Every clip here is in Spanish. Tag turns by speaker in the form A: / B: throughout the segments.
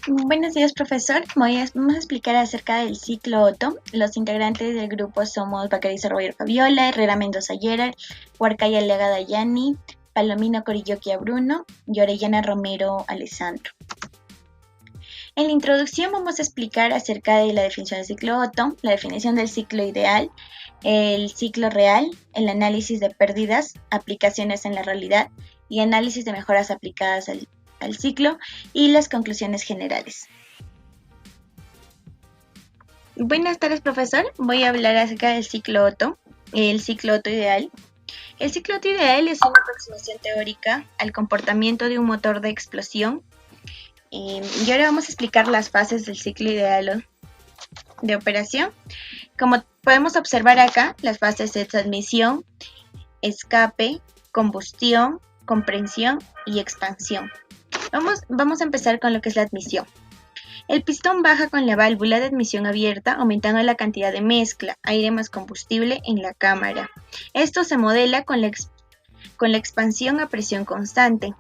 A: Buenos días, profesor. Vamos a explicar acerca del ciclo Otto. Los integrantes del grupo somos Bacariza Roger Fabiola, Herrera Mendoza Yerar, Huarcaya Lega Dayani, Palomino Corilloquia Bruno y Orellana Romero Alessandro. En la introducción vamos a explicar acerca de la definición del ciclo Otto, la definición del ciclo ideal, el ciclo real, el análisis de pérdidas, aplicaciones en la realidad y análisis de mejoras aplicadas al ciclo y las conclusiones generales. Buenas tardes, profesor. Voy a hablar acerca del ciclo Otto, el ciclo Otto ideal. El ciclo Otto ideal es una aproximación teórica al comportamiento de un motor de explosión. Y ahora vamos a explicar las fases del ciclo ideal de operación. Como podemos observar acá, las fases es admisión, escape, combustión, comprensión y expansión. Vamos a empezar con lo que es la admisión. El pistón baja con la válvula de admisión abierta, aumentando la cantidad de mezcla, aire más combustible en la cámara. Esto se modela con la expansión a presión constante,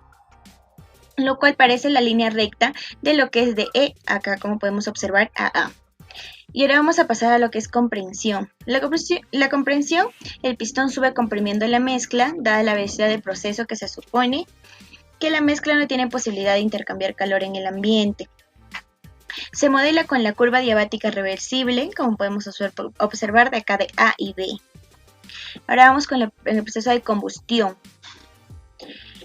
A: lo cual parece la línea recta de lo que es de E, acá como podemos observar, a A. Y ahora vamos a pasar a lo que es comprensión. La comprensión, el pistón sube comprimiendo la mezcla, dada la velocidad del proceso que se supone que la mezcla no tiene posibilidad de intercambiar calor en el ambiente. Se modela con la curva diabática reversible, como podemos observar de acá de A y B. Ahora vamos con el proceso de combustión.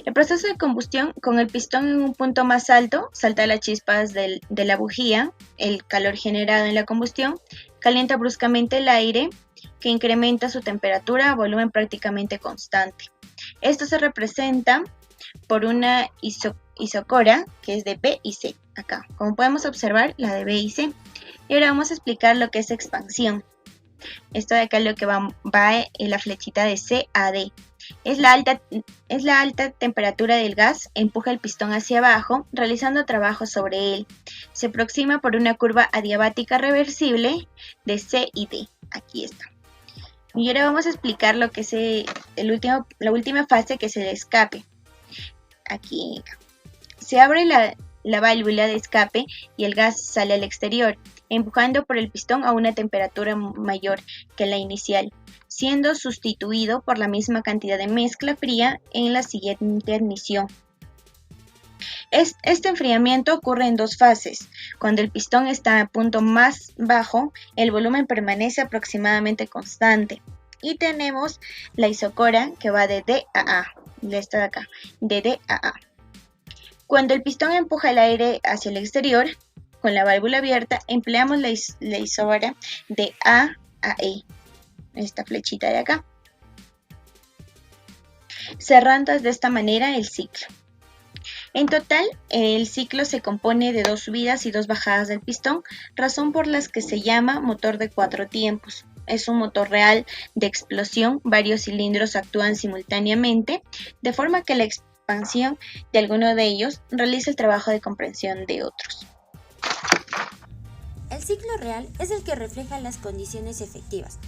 A: El proceso de combustión, con el pistón en un punto más alto, salta las chispas de la bujía, el calor generado en la combustión, calienta bruscamente el aire, que incrementa su temperatura a volumen prácticamente constante. Esto se representa por una isocora, que es de B y C, acá. Como podemos observar, la de B y C. Y ahora vamos a explicar lo que es expansión. Esto de acá es lo que va en la flechita de C a D. Es la alta temperatura del gas, empuja el pistón hacia abajo, realizando trabajo sobre él. Se aproxima por una curva adiabática reversible de C y D. Aquí está. Y ahora vamos a explicar lo que es la última fase, que es el escape. Aquí se abre la válvula de escape y el gas sale al exterior, empujando por el pistón a una temperatura mayor que la inicial, siendo sustituido por la misma cantidad de mezcla fría en la siguiente admisión. Este enfriamiento ocurre en dos fases. Cuando el pistón está a punto más bajo, el volumen permanece aproximadamente constante. Y tenemos la isocora, que va de D a A, de esta de acá, de D a A. Cuando el pistón empuja el aire hacia el exterior, con la válvula abierta, empleamos la isóbara de A a E, esta flechita de acá, cerrando de esta manera el ciclo. En total, el ciclo se compone de 2 subidas y 2 bajadas del pistón, razón por las que se llama motor de 4 tiempos. Es un motor real de explosión, varios cilindros actúan simultáneamente, de forma que la expansión de alguno de ellos realiza el trabajo de comprensión de otros.
B: El ciclo real es el que refleja las condiciones efectivas,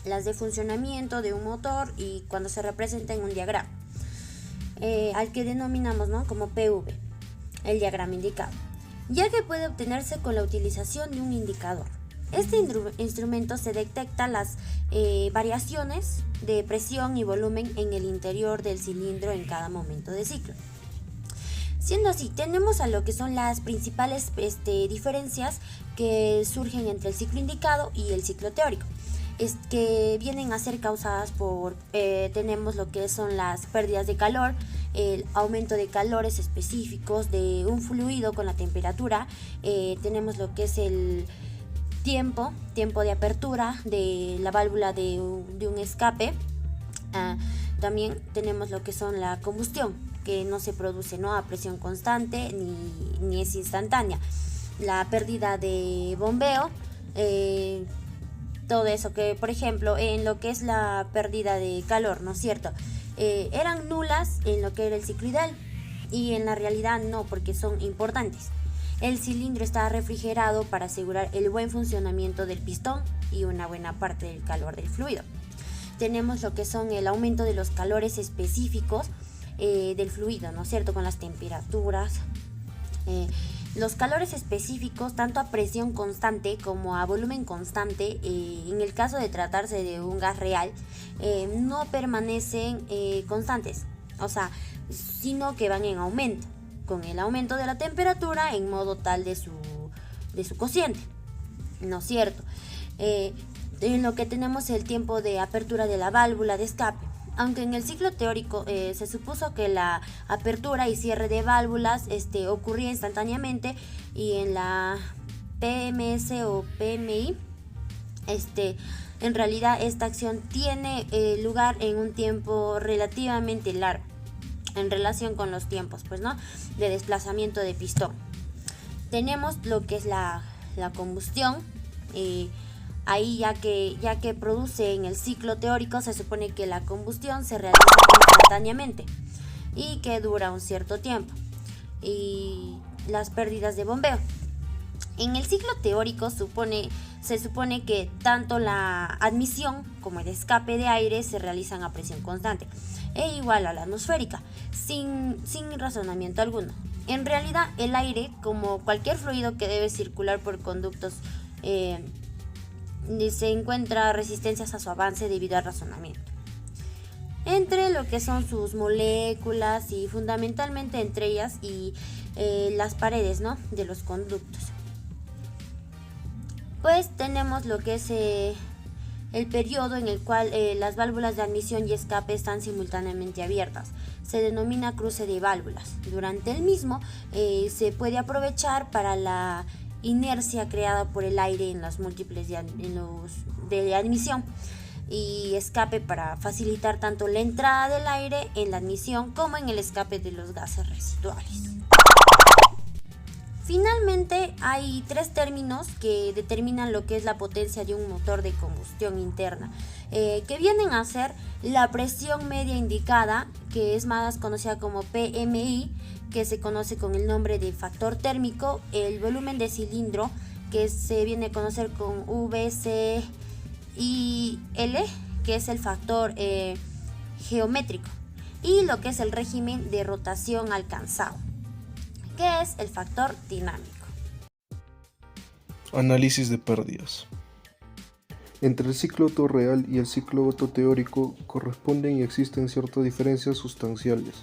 B: las de funcionamiento de un motor y cuando se representa en un diagrama, al que denominamos, ¿no?, como PV, el diagrama indicado, ya que puede obtenerse con la utilización de un indicador. Este instrumento se detecta las variaciones de presión y volumen en el interior del cilindro en cada momento de ciclo. Siendo así, tenemos a lo que son las principales diferencias que surgen entre el ciclo indicado y el ciclo teórico, que vienen a ser causadas por, tenemos lo que son las pérdidas de calor, el aumento de calores específicos de un fluido con la temperatura, tenemos lo que es el tiempo de apertura de la válvula de un escape. También tenemos lo que son la combustión, que no se produce, ¿no?, a presión constante ni es instantánea. La pérdida de bombeo, todo eso que, por ejemplo, en lo que es la pérdida de calor, ¿no es cierto?, eran nulas en lo que era el ciclo ideal y en la realidad no, porque son importantes. El cilindro está refrigerado para asegurar el buen funcionamiento del pistón y una buena parte del calor del fluido. Tenemos lo que son el aumento de los calores específicos del fluido, ¿no es cierto?, con las temperaturas, Los calores específicos, tanto a presión constante como a volumen constante, en el caso de tratarse de un gas real, no permanecen constantes, o sea, sino que van en aumento, con el aumento de la temperatura en modo tal de su cociente, ¿no es cierto? En lo que tenemos el tiempo de apertura de la válvula de escape. Aunque en el ciclo teórico se supuso que la apertura y cierre de válvulas ocurría instantáneamente, y en la PMS o PMI, en realidad esta acción tiene lugar en un tiempo relativamente largo en relación con los tiempos, pues, ¿no?, de desplazamiento de pistón. Tenemos lo que es la combustión. Ahí ya que produce en el ciclo teórico, se supone que la combustión se realiza instantáneamente y que dura un cierto tiempo. Y las pérdidas de bombeo. En el ciclo teórico se supone que tanto la admisión como el escape de aire se realizan a presión constante e igual a la atmosférica, sin razonamiento alguno. En realidad, el aire, como cualquier fluido que debe circular por conductos, se encuentra resistencias a su avance debido al razonamiento entre lo que son sus moléculas y fundamentalmente entre ellas y las paredes, ¿no?, de los conductos. Pues tenemos lo que es el periodo en el cual las válvulas de admisión y escape están simultáneamente abiertas. Se denomina cruce de válvulas. Durante el mismo se puede aprovechar para la inercia creada por el aire en las múltiples de admisión y escape, para facilitar tanto la entrada del aire en la admisión como en el escape de los gases residuales. Finalmente, hay tres términos que determinan lo que es la potencia de un motor de combustión interna, que vienen a ser la presión media indicada, que es más conocida como PMI, que se conoce con el nombre de factor térmico, el volumen de cilindro, que se viene a conocer con VCIL, que es el factor geométrico, y lo que es el régimen de rotación alcanzado, que es el factor dinámico.
C: Análisis de pérdidas. Entre el ciclo Otto real y el ciclo Otto teórico corresponden y existen ciertas diferencias sustanciales.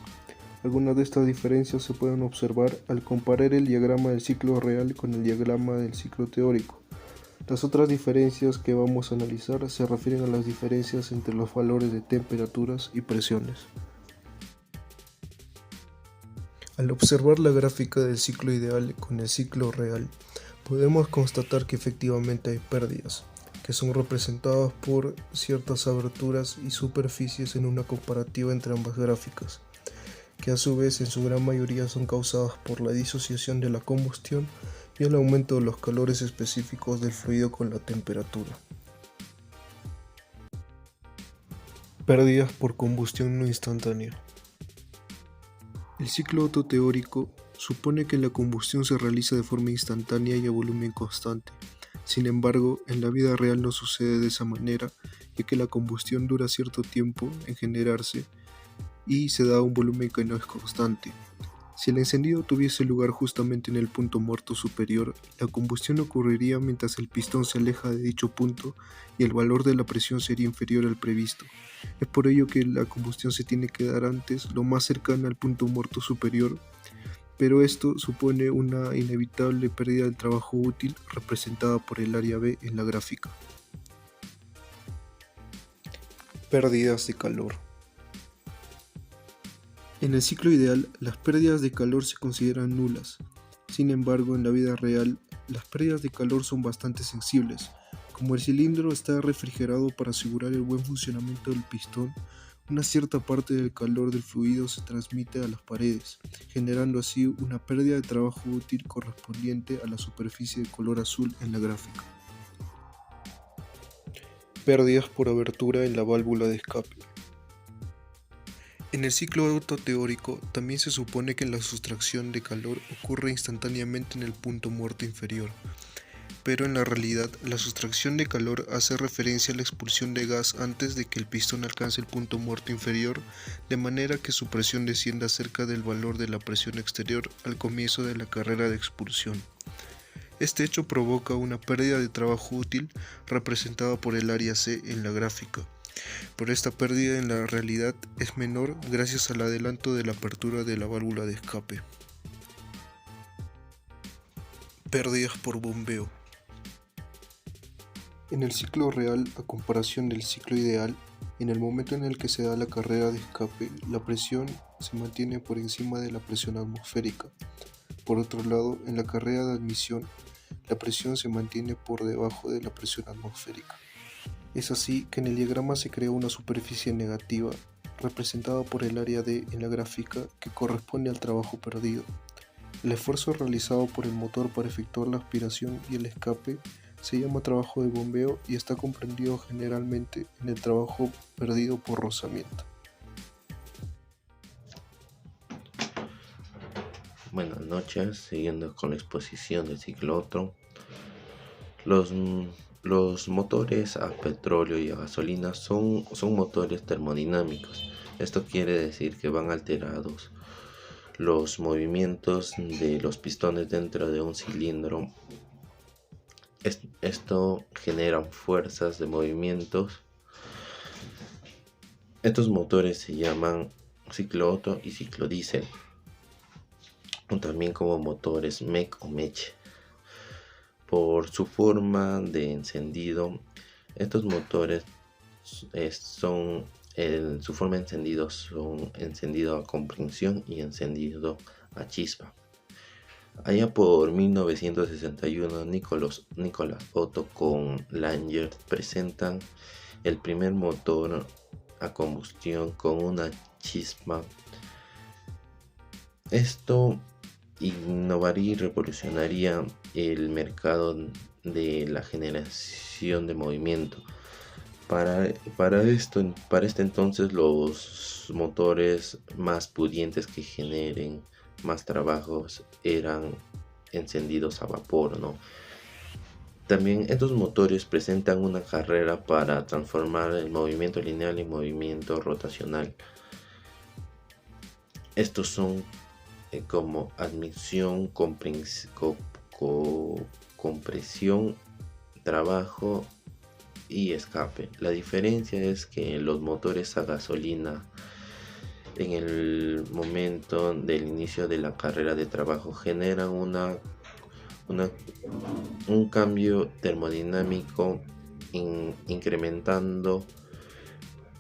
C: Algunas de estas diferencias se pueden observar al comparar el diagrama del ciclo real con el diagrama del ciclo teórico. Las otras diferencias que vamos a analizar se refieren a las diferencias entre los valores de temperaturas y presiones. Al observar la gráfica del ciclo ideal con el ciclo real, podemos constatar que efectivamente hay pérdidas, que son representadas por ciertas aberturas y superficies en una comparativa entre ambas gráficas, que a su vez en su gran mayoría son causadas por la disociación de la combustión y el aumento de los calores específicos del fluido con la temperatura. Pérdidas por combustión no instantánea. El ciclo Otto teórico supone que la combustión se realiza de forma instantánea y a volumen constante. Sin embargo, en la vida real no sucede de esa manera, ya que la combustión dura cierto tiempo en generarse y se da un volumen que no es constante. Si el encendido tuviese lugar justamente en el punto muerto superior, la combustión ocurriría mientras el pistón se aleja de dicho punto y el valor de la presión sería inferior al previsto. Es por ello que la combustión se tiene que dar antes, lo más cercana al punto muerto superior, pero esto supone una inevitable pérdida del trabajo útil representada por el área B en la gráfica. Pérdidas de calor. En el ciclo ideal, las pérdidas de calor se consideran nulas. Sin embargo, en la vida real, las pérdidas de calor son bastante sensibles. Como el cilindro está refrigerado para asegurar el buen funcionamiento del pistón, una cierta parte del calor del fluido se transmite a las paredes, generando así una pérdida de trabajo útil correspondiente a la superficie de color azul en la gráfica. Pérdidas por abertura en la válvula de escape. En el ciclo Otto teórico también se supone que la sustracción de calor ocurre instantáneamente en el punto muerto inferior. pero en la realidad la sustracción de calor hace referencia a la expulsión de gas antes de que el pistón alcance el punto muerto inferior, de manera que su presión descienda cerca del valor de la presión exterior al comienzo de la carrera de expulsión. Este hecho provoca una pérdida de trabajo útil representada por el área C en la gráfica, pero esta pérdida en la realidad es menor gracias al adelanto de la apertura de la válvula de escape. Pérdidas por bombeo. En el ciclo real, a comparación del ciclo ideal, en el momento en el que se da la carrera de escape, la presión se mantiene por encima de la presión atmosférica. Por otro lado, en la carrera de admisión, la presión se mantiene por debajo de la presión atmosférica. Es así que en el diagrama se crea una superficie negativa, representada por el área D en la gráfica, que corresponde al trabajo perdido. El esfuerzo realizado por el motor para efectuar la aspiración y el escape se llama trabajo de bombeo y está comprendido generalmente en el trabajo perdido por rozamiento.
D: Buenas noches, siguiendo con la exposición del ciclo Otto. Los motores a petróleo y a gasolina son motores termodinámicos. Esto quiere decir que van alterados los movimientos de los pistones dentro de un cilindro. Esto genera fuerzas de movimientos. Estos motores se llaman ciclo Otto y ciclo diésel, o también como motores MEC o MECH. Por su forma de encendido, estos motores su forma de encendido son encendido a compresión y encendido a chispa. Allá por 1961, Nicholas Otto con Langer presentan el primer motor a combustión con una chispa. Esto innovaría y revolucionaría el mercado de la generación de movimiento. Para este entonces, los motores más pudientes que generen más trabajos eran encendidos a vapor, ¿no? También estos motores presentan una carrera para transformar el movimiento lineal en movimiento rotacional. Estos son como admisión, compresión, trabajo y escape. La diferencia es que los motores a gasolina, en el momento del inicio de la carrera de trabajo, generan un cambio termodinámico incrementando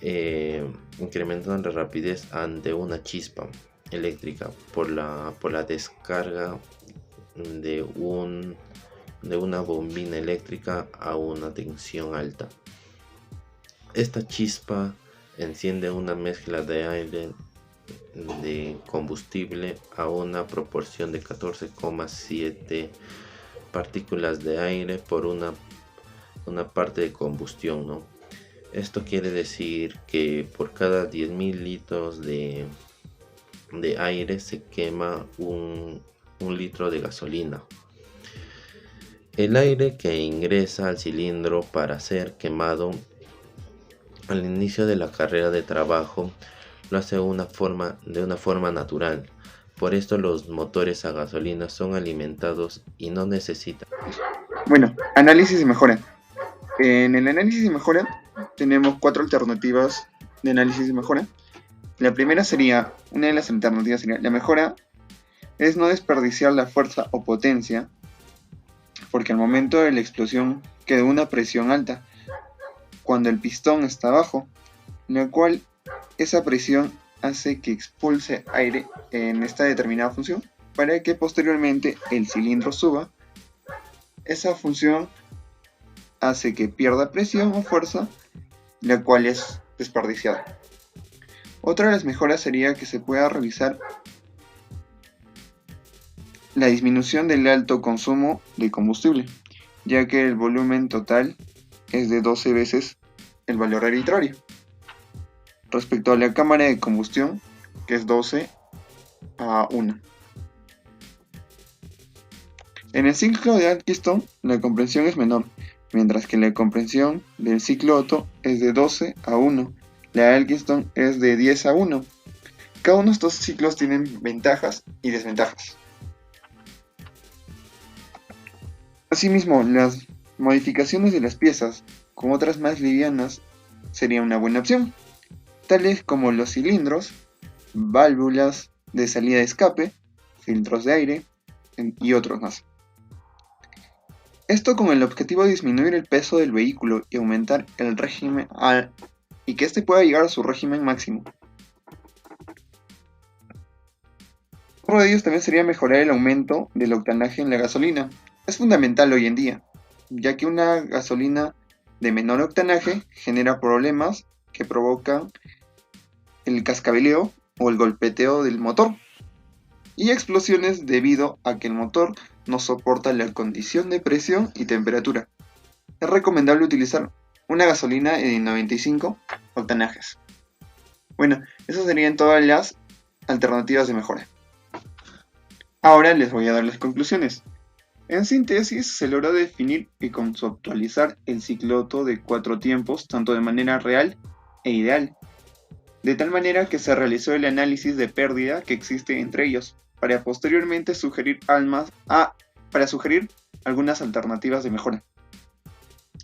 D: la rapidez ante una chispa eléctrica por la descarga de una bombina eléctrica a una tensión alta. Esta chispa enciende una mezcla de aire de combustible a una proporción de 14,7 partículas de aire por una parte de combustión, ¿no? Esto quiere decir que por cada 10.000 litros de aire se quema un litro de gasolina. El aire que ingresa al cilindro para ser quemado al inicio de la carrera de trabajo lo hace de una forma natural. Por esto los motores a gasolina son alimentados y no necesitan.
E: Bueno, análisis y mejora. En el análisis y mejora tenemos 4 alternativas de análisis y mejora. Una de las alternativas sería: la mejora es no desperdiciar la fuerza o potencia, porque al momento de la explosión queda una presión alta cuando el pistón está bajo, la cual esa presión hace que expulse aire en esta determinada función para que posteriormente el cilindro suba. Esa función hace que pierda presión o fuerza, la cual es desperdiciada. Otra de las mejoras sería que se pueda realizar la disminución del alto consumo de combustible, ya que el volumen total es de 12 veces el valor arbitrario respecto a la cámara de combustión, que es 12 a 1. En el ciclo de Atkinson, la comprensión es menor, mientras que la comprensión del ciclo Otto es de 12 a 1. La de Atkinson es de 10 a 1. Cada uno de estos ciclos tienen ventajas y desventajas. Asimismo, las modificaciones de las piezas con otras más livianas sería una buena opción, tales como los cilindros, válvulas de salida de escape, filtros de aire y otros más. Esto con el objetivo de disminuir el peso del vehículo y aumentar el régimen y que éste pueda llegar a su régimen máximo. Otro de ellos también sería mejorar el aumento del octanaje en la gasolina. Es fundamental hoy en día, ya que una gasolina de menor octanaje genera problemas que provocan el cascabeleo o el golpeteo del motor y explosiones debido a que el motor no soporta la condición de presión y temperatura. Es recomendable utilizar una gasolina de 95 octanajes. Bueno, esas serían todas las alternativas de mejora. Ahora les voy a dar las conclusiones. En síntesis, se logró definir y conceptualizar el ciclo Otto de 4 tiempos, tanto de manera real e ideal, de tal manera que se realizó el análisis de pérdida que existe entre ellos, para posteriormente sugerir algunas alternativas de mejora.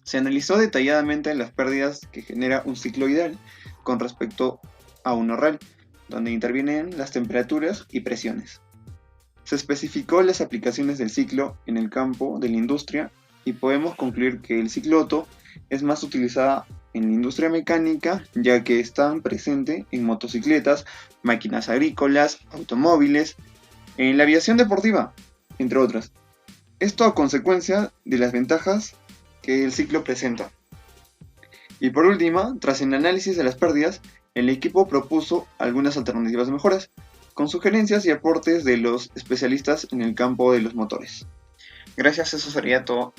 E: Se analizó detalladamente las pérdidas que genera un ciclo ideal con respecto a uno real, donde intervienen las temperaturas y presiones. Se especificó las aplicaciones del ciclo en el campo de la industria y podemos concluir que el ciclo Otto es más utilizada en la industria mecánica, ya que están presentes en motocicletas, máquinas agrícolas, automóviles, en la aviación deportiva, entre otras. Esto a consecuencia de las ventajas que el ciclo presenta. Y por último, tras el análisis de las pérdidas, el equipo propuso algunas alternativas de mejoras, con sugerencias y aportes de los especialistas en el campo de los motores. Gracias, eso sería todo.